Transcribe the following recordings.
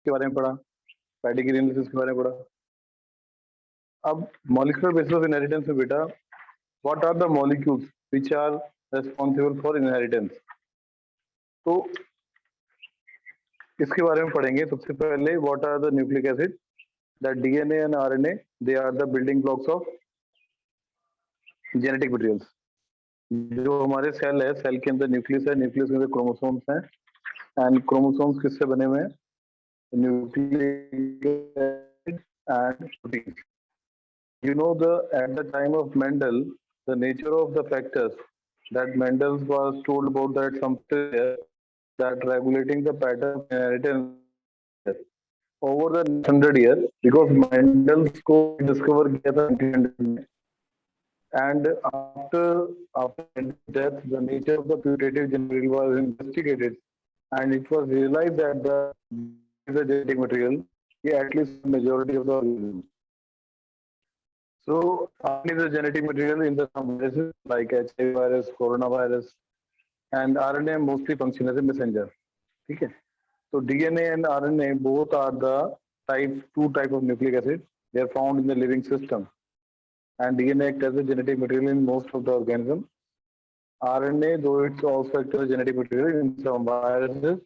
के बारे में पढ़ा, पेडिग्री एनालिसिस के बारे में पढ़ा। अब मॉलिक्यूलर बेसिस ऑफ इनहेरिटेंस में बेटा what are the molecules which are responsible for inheritance, तो इसके बारे में पढ़ेंगे। सबसे पहले what are the nucleic acid, that DNA and RNA they are the building blocks of genetic materials. जो हमारे सेल है, सेल के अंदर न्यूक्लियस है, न्यूक्लियस में क्रोमोसोम्स हैं, एंड क्रोमोसोम्स किससे बने हुए हैं? Nucleic acid and protein. You know, at the time of Mendel, the nature of the factors that Mendel was told about that something that regulating the pattern of inheritance over the next 100 years, because Mendel को discover किया था 1900 में, and after death, the nature of the putative gene material was investigated, and it was realized that the genetic material, at least majority of the organisms. So, RNA is a genetic material in the some viruses like HIV virus, coronavirus, and RNA mostly function as a messenger. Okay. So, DNA and RNA both are the two type of nucleic acid. They are found in the living system, and DNA acts as a genetic material in most of the organisms. RNA, though it's also acts as a genetic material in some viruses,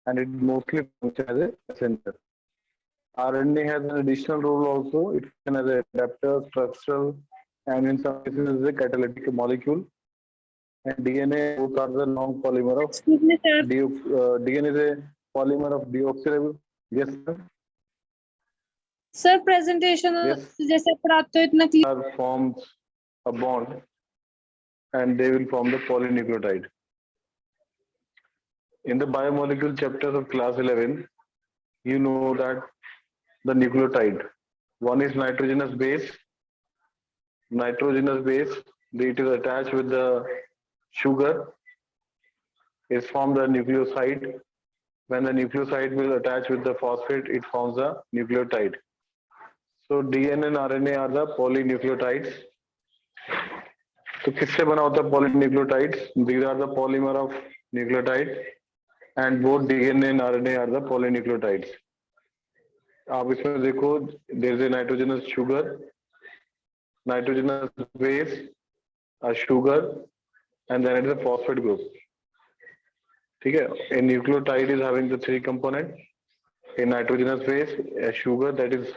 and it mostly functions as a messenger. RNA has an additional role also. It functions as an adapter, structural, and in some cases as a catalytic molecule. And DNA both are the long polymer of DNA is a polymer of deoxyribose. Yes, sir. Sir, presentation जैसे पढ़ाते हो इतना clear forms a bond, and they will form the polynucleotide. In the biomolecule chapters of class 11, you know that the nucleotide. One is nitrogenous base. Nitrogenous base, it is attached with the sugar, is formed a nucleoside. When the nucleoside will attach with the phosphate, it forms a nucleotide. So DNA and RNA are the polynucleotides. So किससे बना होता है polynucleotides? These are the polymer of nucleotide, and both DNA and RNA are the polynucleotides. आप इसमें देखो, there is a nitrogenous sugar, nitrogenous base, a sugar, and then it is a phosphate group. ठीक है? A nucleotide is having the three components: a nitrogenous base, a sugar, that is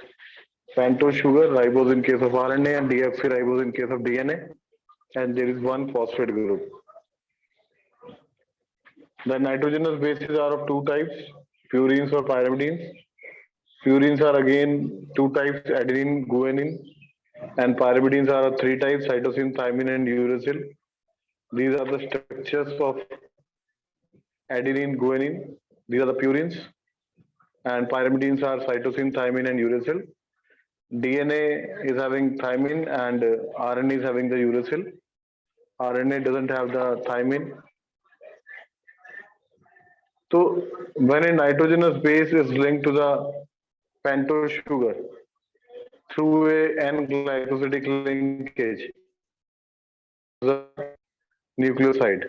pentose sugar, ribose in case of RNA, and deoxyribose in case of DNA, and there is one phosphate group. The nitrogenous bases are of two types: purines or pyrimidines. Purines are again two types: adenine, guanine, and pyrimidines are of three types: cytosine, thymine, and uracil. These are the structures of adenine, guanine. These are the purines, and pyrimidines are cytosine, thymine, and uracil. DNA is having thymine, and RNA is having the uracil. RNA doesn't have the thymine. So when a nitrogenous base is linked to the pentose sugar through a N-glycosidic linkage, the nucleoside.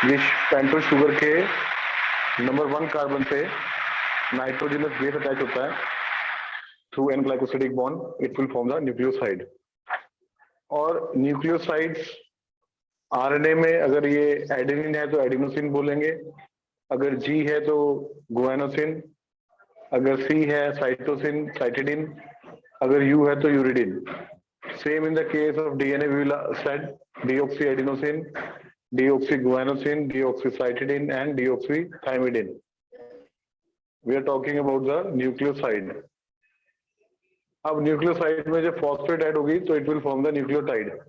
ये pentose sugar के number 1 carbon पे nitrogenous base attach होता है through N-glycosidic bond, it will form the nucleoside. और nucleosides RNA में अगर ये adenine है तो एडिनोसिन बोलेंगे, अगर G है तो गुआनोसिन, अगर C है साइटोसिन, साइटिडिन, अगर U है तो uridine. Same in the case of DNA, we will said deoxyadenosine, deoxyguanosine, deoxycytidine, and deoxythymidine. We are talking about the nucleoside. अब न्यूक्लियोसाइड में जब फॉस्फेट ऐड होगी तो it will form the nucleotide.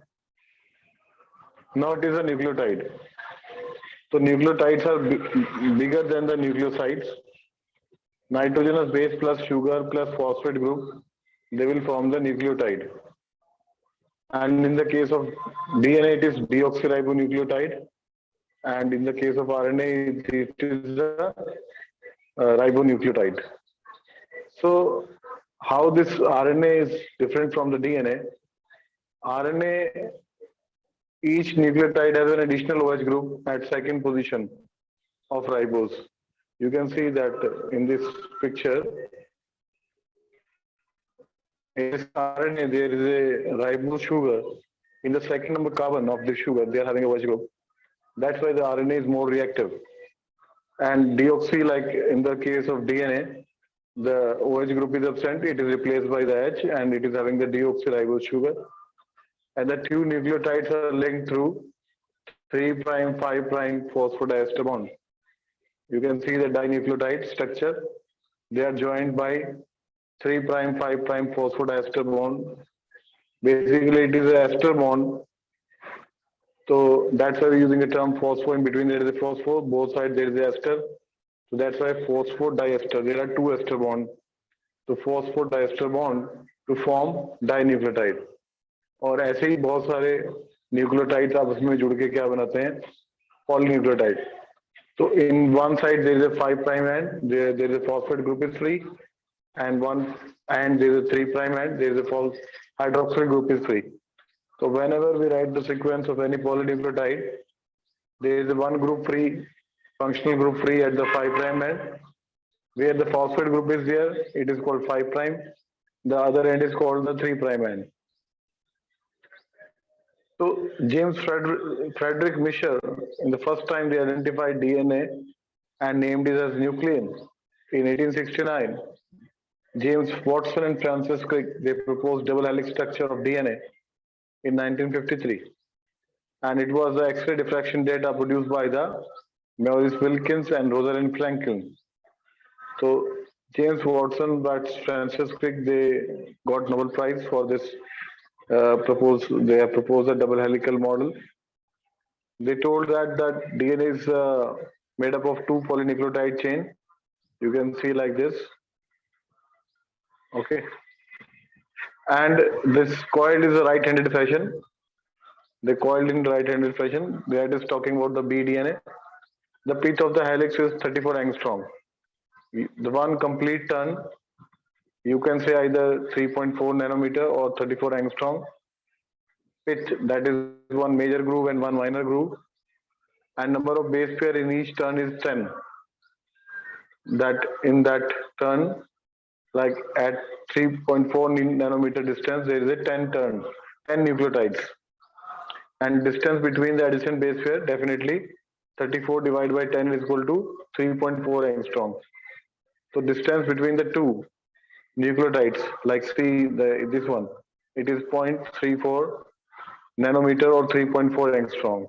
Now it is a nucleotide. So nucleotides are bigger than the nucleosides. Nitrogenous base plus sugar plus phosphate group, they will form the nucleotide. And in the case of DNA, it is deoxyribonucleotide, and in the case of RNA, it is a ribonucleotide. So how this RNA is different from the DNA? RNA, each nucleotide has an additional OH group at second position of ribose. You can see that in this picture, in this RNA, there is a ribose sugar. In the second number carbon of this sugar, they are having a OH group. That's why the RNA is more reactive. And deoxy, like in the case of DNA, the OH group is absent, it is replaced by the H, and it is having the deoxyribose sugar. And the two nucleotides are linked through 3' 5' phosphodiester bond. You can see the dinucleotide structure. They are joined by 3' 5' phosphodiester bond. Basically, it is a ester bond. So that's why we're using the term phospho. In between there is a phosphor, both sides there is a ester. So that's why phosphodiester. There are two ester bonds. So phosphodiester bond to form dinucleotide. और ऐसे ही बहुत सारे nucleotides आपस में जुड़ के क्या बनाते हैं, polynucleotide. So in one side there is a 5' end, there is a phosphate group is free, and there is a 3' end, there is a hydroxyl group is free. So whenever we write the sequence of any polynucleotide, there is a one group free, functional group free at the 5' end. Where the phosphate group is there, it is called 5'. The other end is called the 3' end. So James Frederick Misher, in the first time they identified DNA and named it as nuclein in 1869. James Watson and Francis Crick, they proposed double helix structure of DNA in 1953. And it was the X-ray diffraction data produced by the Maurice Wilkins and Rosalind Franklin. So James Watson, but Francis Crick, they got Nobel Prize for this they have proposed a double helical model. They told that DNA is made up of two polynucleotide chain. You can see like this. Okay. And this coiled is a right-handed fashion. They coiled in right-handed fashion. That is talking about the bDNA. The pitch of the helix is 34 angstrom. The one complete turn, you can say either 3.4 nanometer or 34 angstrom. Pitch, that is one major groove and one minor groove. And number of base pair in each turn is 10. That in that turn, like at 3.4 nanometer distance, there is a 10 turn, 10 nucleotides. And distance between the adjacent base pair, definitely 34 divided by 10 is equal to 3.4 angstrom. So distance between the two nucleotides, like see this one, it is 0.34 nanometer or 3.4 angstrom.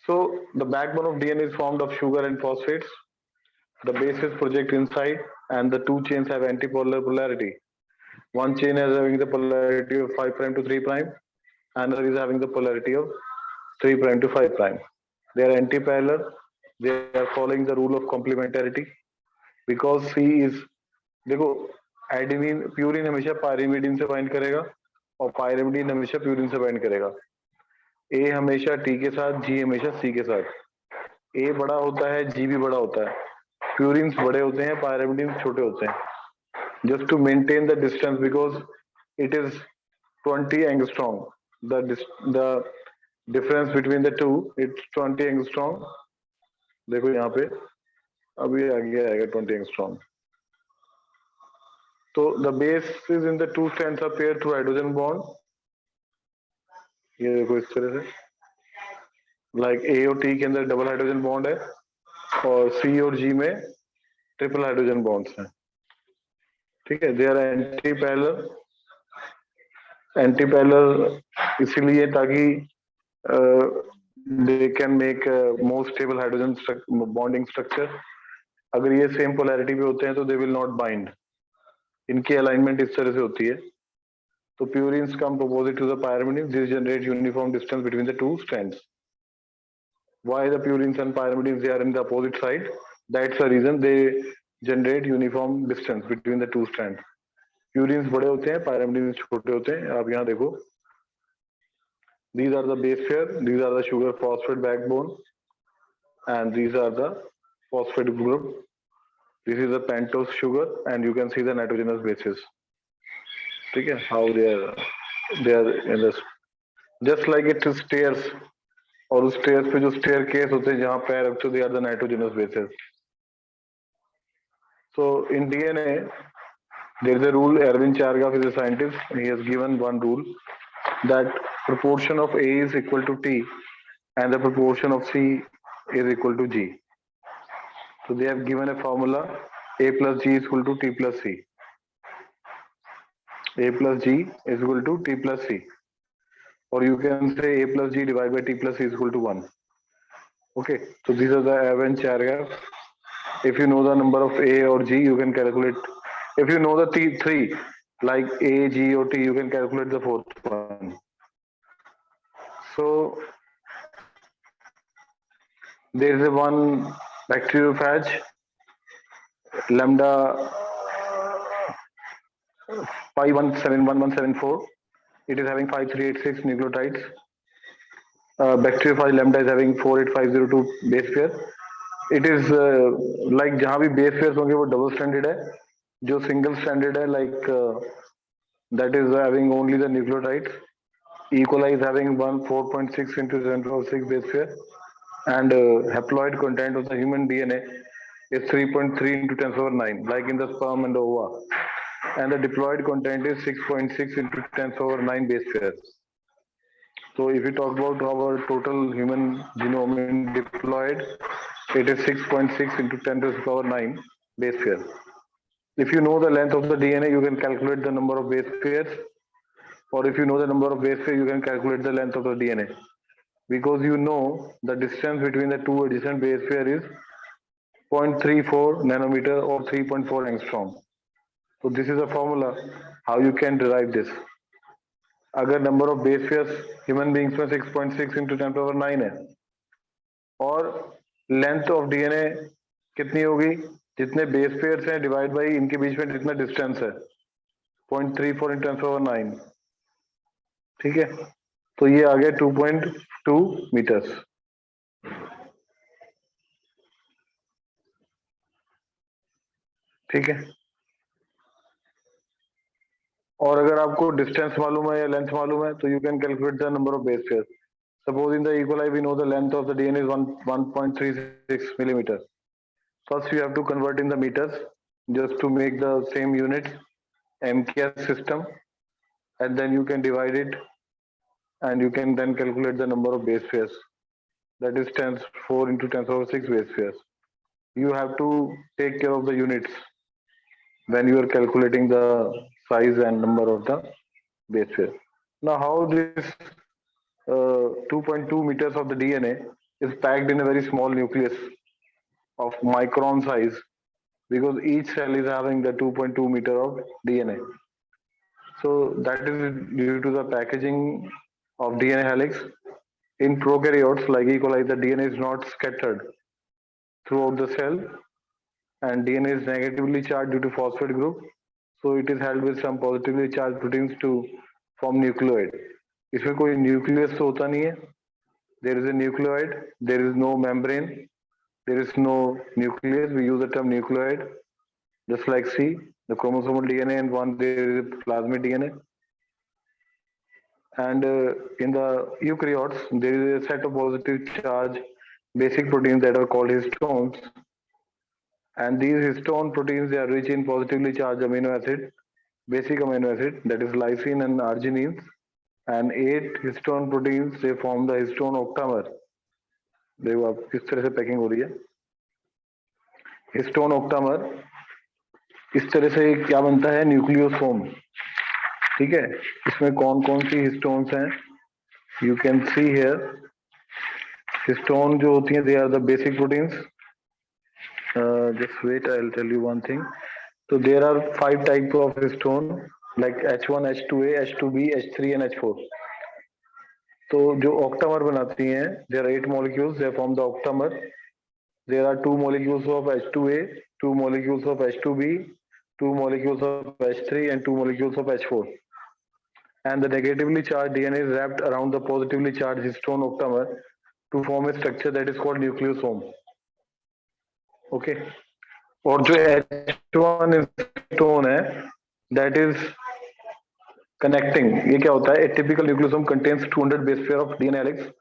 So the backbone of DNA is formed of sugar and phosphates. The bases project inside, and the two chains have antipolar polarity. One chain is having the polarity of 5' to 3', another is having the polarity of 3' to 5'. They are antiparallel. They are following the rule of complementarity. Because C is, देखो adenine purine हमेशा pyrimidine से bind करेगा और pyrimidine हमेशा purine से bind करेगा. ए हमेशा T के साथ, जी हमेशा सी के साथ. ए बड़ा होता है, जी भी बड़ा होता है. प्यूरिन्स बड़े होते हैं, पायरिमिडीन छोटे होते हैं. Just to maintain the distance, because it is 20 angstrom. The difference between the two, it's 20 angstrom. देखो यहाँ पे अभी आगे आएगा 20 angstrom. So the bases in the two strands are paired through hydrogen bond. ये देखो इस तरह से, like A और T के अंदर डबल हाइड्रोजन बॉन्ड है और C और G में ट्रिपल हाइड्रोजन बॉन्ड्स हैं. ठीक है. दे आर एंटी पैरेलल इसीलिए ताकि they can make more stable hydrogen bonding structure. अगर ये सेम पोलैरिटी पे होते हैं तो दे विल नॉट बाइंड. इनकी अलाइनमेंट इस तरह से होती है. तो purines come opposite to the pyrimidines. This generate uniform distance between the two strands. Why the purines and pyrimidines, they are in the opposite side? That's the reason they generate uniform distance between the two strands. Purines बड़े होते हैं, pyrimidines छोटे होते हैं. आप यहाँ देखो. These are the base pair. These are the sugar phosphate backbone, and these are the phosphate group. This is the pentose sugar, and you can see the nitrogenous bases. Okay, how they are in this, just like it is stairs और उस stairs पे जो stair case होते हैं जहां पैर रखते हो, they are the nitrogenous bases. So in DNA, there is a rule. Erwin Chargaff is a scientist. He has given one rule that proportion of A is equal to T and the proportion of C is equal to G. So they have given a formula: A plus G is equal to T plus C. A plus G is equal to T plus C. Or you can say A plus G divided by T plus C is equal to 1. Okay, so these are the Erwin Chargaff. If you know the number of A or G, you can calculate. If you know the three, like A, G or T, you can calculate the fourth one. So there is a one bacteriophage, lambda 517174. It is having 5386 nucleotides. Bacteriophage lambda is having 48502 base pair. It is like जहाँ भी base pairs होंगे वो double stranded है. जो single stranded है like that is having only the nucleotides. E. coli is having 4.6 into 10^6 base pair, and haploid content of the human DNA is 3.3 into 10^9, like in the sperm and the ova, and the diploid content is 6.6 into 10^9 base pairs. So if we talk about our total human genome in diploid, it is 6.6 into 10^9 base pair. If you know the length of the DNA, you can calculate the number of base pairs. Or if you know the number of base pairs, you can calculate the length of the DNA. Because you know the distance between the two adjacent base pair is 0.34 nanometer or 3.4 angstrom. So this is a formula how you can derive this. अगर number of base pairs human beings में 6.6 into 10^9 है और length of DNA कितनी होगी, जितने base pairs हैं divide by इनके बीच में जितना distance है 0.34 into 10^9. ठीक है, तो ये आ गया 2.2 मीटर्स. ठीक है, और अगर आपको डिस्टेंस मालूम है या लेंथ मालूम है तो you can calculate the number of base pair. Suppose in the E. coli we know the length of the DNA is 1.36 millimeter. First you have to convert in the meters just to make the same unit MKS system, and then you can divide it and you can then calculate the number of base pairs. That is 4 into 10^6 base pairs. You have to take care of the units when you are calculating the size and number of the base pair. Now how this 2.2 meters of the DNA is packed in a very small nucleus of micron size, because each cell is having the 2.2 meter of DNA. So that is due to the packaging of DNA helix. In prokaryotes like E. coli, the DNA is not scattered throughout the cell, and DNA is negatively charged due to phosphate group. So it is held with some positively charged proteins to form nucleoid. इसमें कोई nucleus तो होता नहीं है. There is a nucleoid. There is no membrane. There is no nucleus. We use the term nucleoid. Just like C, the chromosomal DNA, and one there is plasmid DNA. And in the eukaryotes, there is a set of positive charge basic proteins that are called histones. And these histone proteins, they are rich in positively charged amino acid, basic amino acid, that is lysine and arginine. And 8 histone proteins, they form the histone octamer. देखो आप किस तरह से packing हो रही है. Histone octamer इस तरह से क्या बनता है, न्यूक्लियोसोम. ठीक है, इसमें कौन कौन सी हिस्टोन्स हैं, you can see here. Histone जो होती हैं, they are the basic proteins. Just wait, I will tell you one thing. So there are 5 types of histone like H1, H2A, H2B, H3 and H4. तो जो octamer बनाती हैं, there are 8 molecules. They form the octamer. There are 2 molecules of H2A, 2 molecules of H2B, 2 molecules of H3 and 2 molecules of H4. And the negatively charged DNA is wrapped around the positively charged histone octamer to form a structure that is called nucleosome. Okay. और जो H1 histone है, that is connecting. ये क्या होता है? A typical nucleosome contains 200 base pair of DNA helix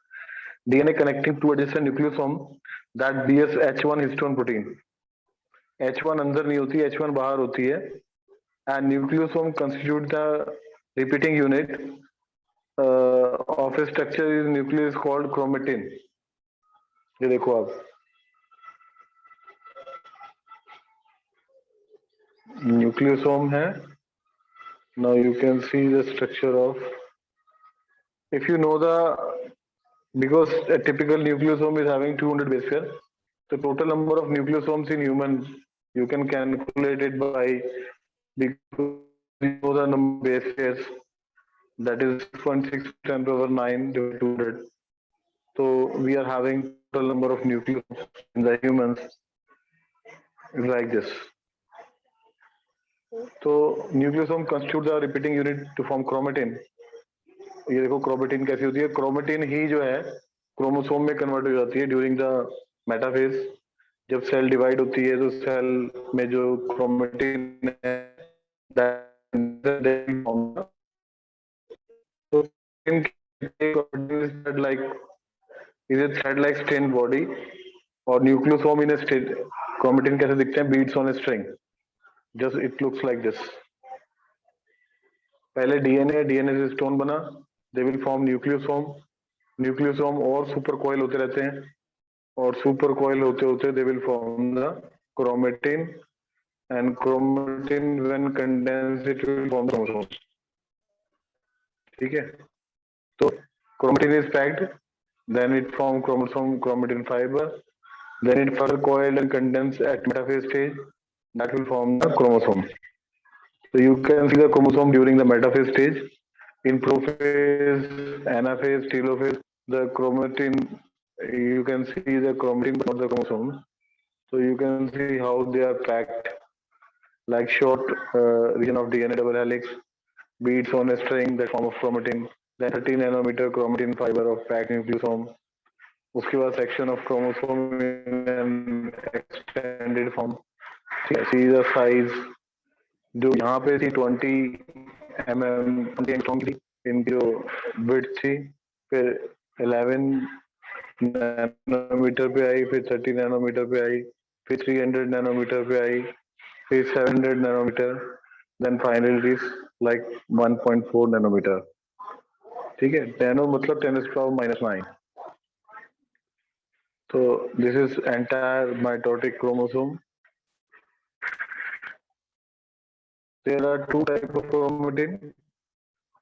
DNA connecting to adjacent nucleosome, that BSH1 histone protein. H1 अंदर नहीं होती, H1 बाहर होती है. And nucleosome constitute the repeating unit of a structure is nucleus called chromatin. ये देखो आप, nucleosome है. Now you can see the structure of, if you know the, because a typical nucleosome is having 200 base pair, the total number of nucleosomes in human, you can calculate it by, because you know the number of base pairs, that is 6.6 × 10⁹ divided 200. So we are having total number of nucleosomes in the humans like this. तो nucleosome constitute the repeating unit to form chromatin. ये देखो chromatin कैसी होती है. Chromatin ही जो है chromosome में convert हो जाती है ड्यूरिंग द मेटाफेज. जब सेल डिवाइड होती है तो सेल में जो क्रोमेटिन है like is a thread like strained body और न्यूक्लियोसोम इन a क्रोमेटिन कैसे दिखते हैं? Beads on a string. Just it looks like this. पहले डीएनए से स्टोन बना, they will form nucleosome. Nucleosome और सुपर कॉइल होते रहते हैं, और सुपर कॉइल होते होते they will form the chromatin, and chromatin when condense it will form chromosomes. ठीक है, तो chromatin is packed, then it form chromosome, chromatin fiber, then it further coiled and condensed at metaphase stage, that will form the chromosome. So you can see the chromosome during the metaphase stage. In prophase, anaphase, telophase, the chromatin, you can see the chromatin but not the chromosomes. So you can see how they are packed like short region of DNA double helix, beads on a string that form of chromatin, then 30 nanometer chromatin fiber of packed nucleosome. उसके बाद section of chromosome in extended form. See the size, जो यहाँ पे थी 20 mm की, इनकी जो width थी, फिर 11 नैनोमीटर पे आई, फिर 30 नैनोमीटर पे आई, फिर 300 नैनोमीटर पे आई, फिर 700 nanometre, then finally it is like 1.4 nanometre. ठीक है, नैनो मतलब 10⁻⁹. So this is entire mitotic chromosome. There are two types of chromatin,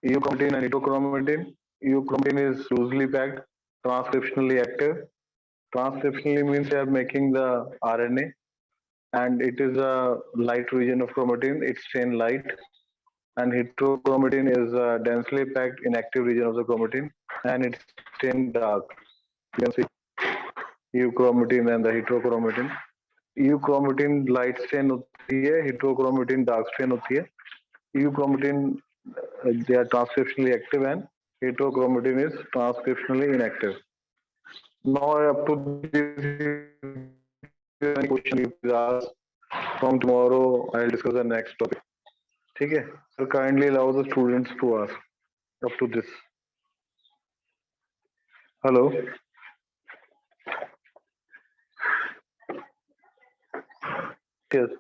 euchromatin and heterochromatin. Euchromatin is loosely packed, transcriptionally active. Transcriptionally means they are making the RNA, and it is a light region of chromatin. It's chain light. And heterochromatin is a densely packed inactive region of the chromatin, and it's chain dark. You can see euchromatin and the heterochromatin. euchromatin light chain होती है, heterochromatin dark chain होती है. euchromatin they are transcriptionally active and heterochromatin is transcriptionally inactive. Now up to this question you ask, from tomorrow I'll discuss the next topic. ठीक है, so kindly allow the students to ask up to this. Hello. Yes.